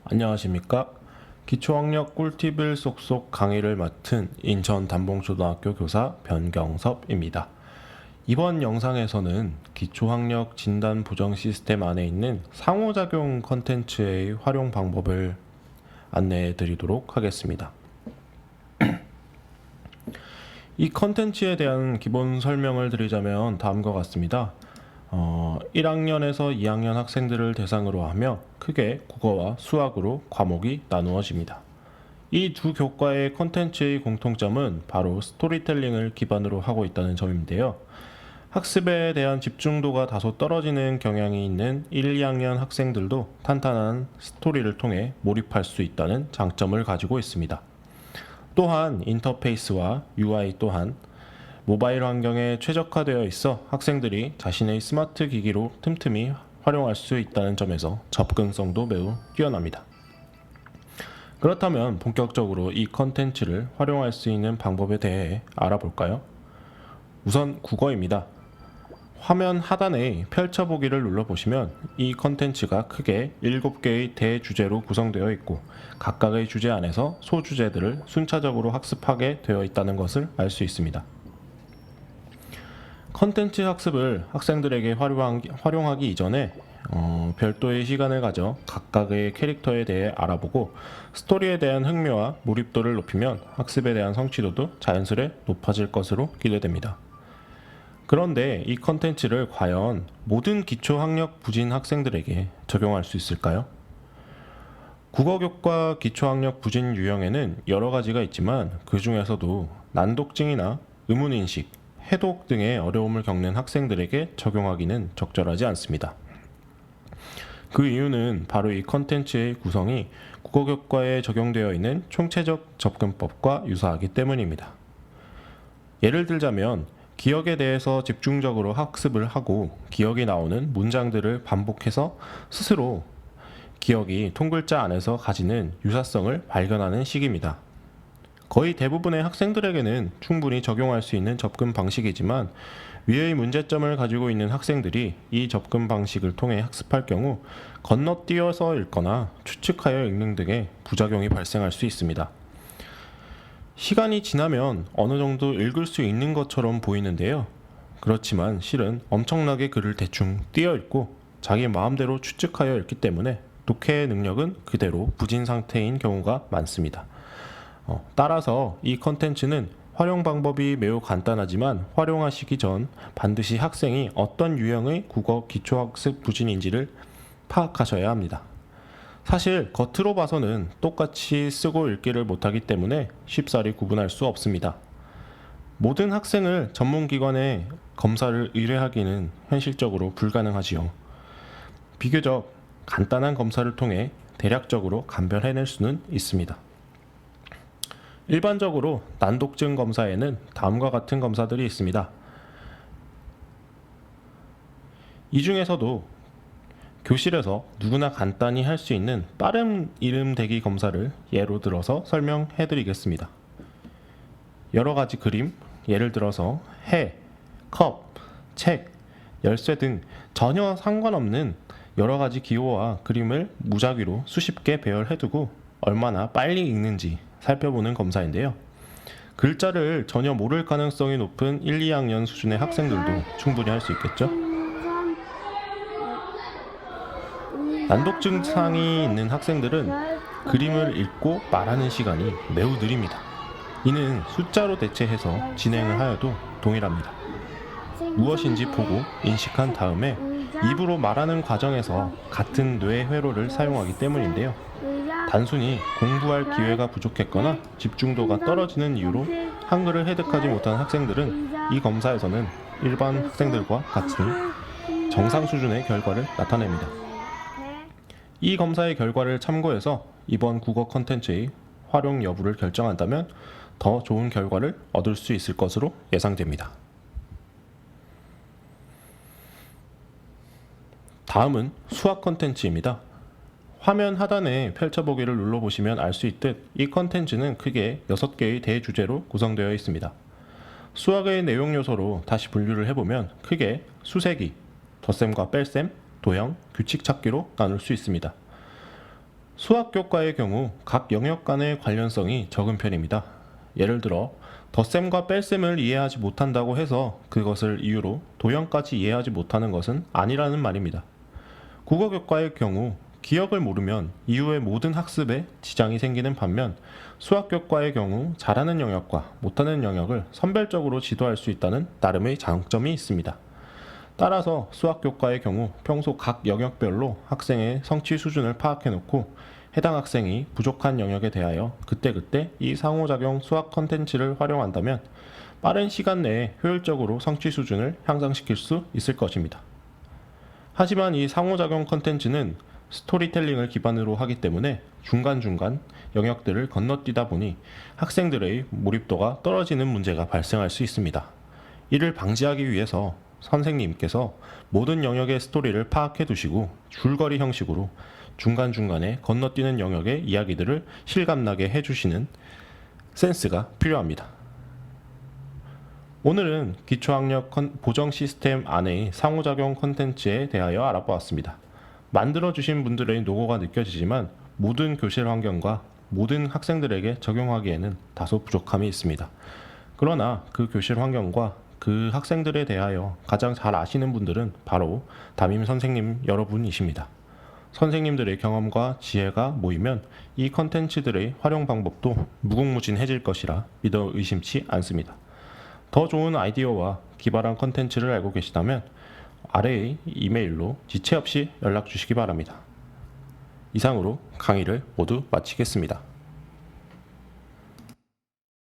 안녕하십니까? 기초학력 꿀팁을 쏙쏙 강의를 맡은 인천 담봉초등학교 교사 변경섭입니다. 이번 영상에서는 기초학력 진단 보정 시스템 안에 있는 상호작용 컨텐츠의 활용 방법을 안내해 드리도록 하겠습니다. 이 컨텐츠에 대한 기본 설명을 드리자면 다음과 같습니다. 1학년에서 2학년 학생들을 대상으로 하며 크게 국어와 수학으로 과목이 나누어집니다. 이 두 교과의 컨텐츠의 공통점은 바로 스토리텔링을 기반으로 하고 있다는 점인데요. 학습에 대한 집중도가 다소 떨어지는 경향이 있는 1, 2학년 학생들도 탄탄한 스토리를 통해 몰입할 수 있다는 장점을 가지고 있습니다. 또한 인터페이스와 UI 또한 모바일 환경에 최적화되어 있어 학생들이 자신의 스마트 기기로 틈틈이 활용할 수 있다는 점에서 접근성도 매우 뛰어납니다. 그렇다면 본격적으로 이 컨텐츠를 활용할 수 있는 방법에 대해 알아볼까요? 우선 국어입니다. 화면 하단의 펼쳐보기를 눌러보시면 이 컨텐츠가 크게 7개의 대주제로 구성되어 있고 각각의 주제 안에서 소주제들을 순차적으로 학습하게 되어 있다는 것을 알 수 있습니다. 컨텐츠 학습을 학생들에게 활용하기 이전에 별도의 시간을 가져 각각의 캐릭터에 대해 알아보고 스토리에 대한 흥미와 몰입도를 높이면 학습에 대한 성취도도 자연스레 높아질 것으로 기대됩니다. 그런데 이 컨텐츠를 과연 모든 기초학력 부진 학생들에게 적용할 수 있을까요? 국어교과 기초학력 부진 유형에는 여러 가지가 있지만 그 중에서도 난독증이나 의문인식, 해독 등의 어려움을 겪는 학생들에게 적용하기는 적절하지 않습니다. 그 이유는 바로 이 컨텐츠의 구성이 국어교과에 적용되어 있는 총체적 접근법과 유사하기 때문입니다. 예를 들자면 기억에 대해서 집중적으로 학습을 하고 기억이 나오는 문장들을 반복해서 스스로 기억이 통글자 안에서 가지는 유사성을 발견하는 시기입니다. 거의 대부분의 학생들에게는 충분히 적용할 수 있는 접근 방식이지만 위의 문제점을 가지고 있는 학생들이 이 접근 방식을 통해 학습할 경우 건너뛰어서 읽거나 추측하여 읽는 등의 부작용이 발생할 수 있습니다. 시간이 지나면 어느 정도 읽을 수 있는 것처럼 보이는데요. 그렇지만 실은 엄청나게 글을 대충 띄어 읽고 자기 마음대로 추측하여 읽기 때문에 독해 능력은 그대로 부진 상태인 경우가 많습니다. 따라서 이 컨텐츠는 활용 방법이 매우 간단하지만 활용하시기 전 반드시 학생이 어떤 유형의 국어 기초학습 부진인지를 파악하셔야 합니다. 사실 겉으로 봐서는 똑같이 쓰고 읽기를 못하기 때문에 쉽사리 구분할 수 없습니다. 모든 학생을 전문기관에 검사를 의뢰하기는 현실적으로 불가능하지요. 비교적 간단한 검사를 통해 대략적으로 감별해낼 수는 있습니다. 일반적으로 난독증 검사에는 다음과 같은 검사들이 있습니다. 이 중에서도 교실에서 누구나 간단히 할 수 있는 빠른 이름 대기 검사를 예로 들어서 설명해 드리겠습니다. 여러 가지 그림, 예를 들어서 해, 컵, 책, 열쇠 등 전혀 상관없는 여러 가지 기호와 그림을 무작위로 수십 개 배열해두고 얼마나 빨리 읽는지 살펴보는 검사인데요. 글자를 전혀 모를 가능성이 높은 1, 2학년 수준의 학생들도 충분히 할 수 있겠죠? 난독 증상이 있는 학생들은 그림을 읽고 말하는 시간이 매우 느립니다. 이는 숫자로 대체해서 진행을 하여도 동일합니다. 무엇인지 보고 인식한 다음에 입으로 말하는 과정에서 같은 뇌 회로를 사용하기 때문인데요. 단순히 공부할 기회가 부족했거나 집중도가 떨어지는 이유로 한글을 획득하지 못한 학생들은 이 검사에서는 일반 학생들과 같은 정상 수준의 결과를 나타냅니다. 이 검사의 결과를 참고해서 이번 국어 컨텐츠의 활용 여부를 결정한다면 더 좋은 결과를 얻을 수 있을 것으로 예상됩니다. 다음은 수학 컨텐츠입니다. 화면 하단에 펼쳐보기를 눌러보시면 알 수 있듯 이 컨텐츠는 크게 6개의 대주제로 구성되어 있습니다. 수학의 내용 요소로 다시 분류를 해보면 크게 수세기, 덧셈과 뺄셈, 도형, 규칙 찾기로 나눌 수 있습니다. 수학 교과의 경우 각 영역 간의 관련성이 적은 편입니다. 예를 들어 덧셈과 뺄셈을 이해하지 못한다고 해서 그것을 이유로 도형까지 이해하지 못하는 것은 아니라는 말입니다. 국어 교과의 경우 기억을 모르면 이후의 모든 학습에 지장이 생기는 반면 수학 교과의 경우 잘하는 영역과 못하는 영역을 선별적으로 지도할 수 있다는 나름의 장점이 있습니다. 따라서 수학 교과의 경우 평소 각 영역별로 학생의 성취 수준을 파악해놓고 해당 학생이 부족한 영역에 대하여 그때그때 이 상호작용 수학 컨텐츠를 활용한다면 빠른 시간 내에 효율적으로 성취 수준을 향상시킬 수 있을 것입니다. 하지만 이 상호작용 컨텐츠는 스토리텔링을 기반으로 하기 때문에 중간중간 영역들을 건너뛰다 보니 학생들의 몰입도가 떨어지는 문제가 발생할 수 있습니다. 이를 방지하기 위해서 선생님께서 모든 영역의 스토리를 파악해 두시고 줄거리 형식으로 중간중간에 건너뛰는 영역의 이야기들을 실감나게 해주시는 센스가 필요합니다. 오늘은 기초학력 보정 시스템 안의 상호작용 콘텐츠에 대하여 알아보았습니다. 만들어주신 분들의 노고가 느껴지지만 모든 교실 환경과 모든 학생들에게 적용하기에는 다소 부족함이 있습니다. 그러나 그 교실 환경과 그 학생들에 대하여 가장 잘 아시는 분들은 바로 담임 선생님 여러분이십니다. 선생님들의 경험과 지혜가 모이면 이 컨텐츠들의 활용 방법도 무궁무진해질 것이라 믿어 의심치 않습니다. 더 좋은 아이디어와 기발한 컨텐츠를 알고 계시다면 아래의 이메일로 지체 없이 연락 주시기 바랍니다. 이상으로 강의를 모두 마치겠습니다.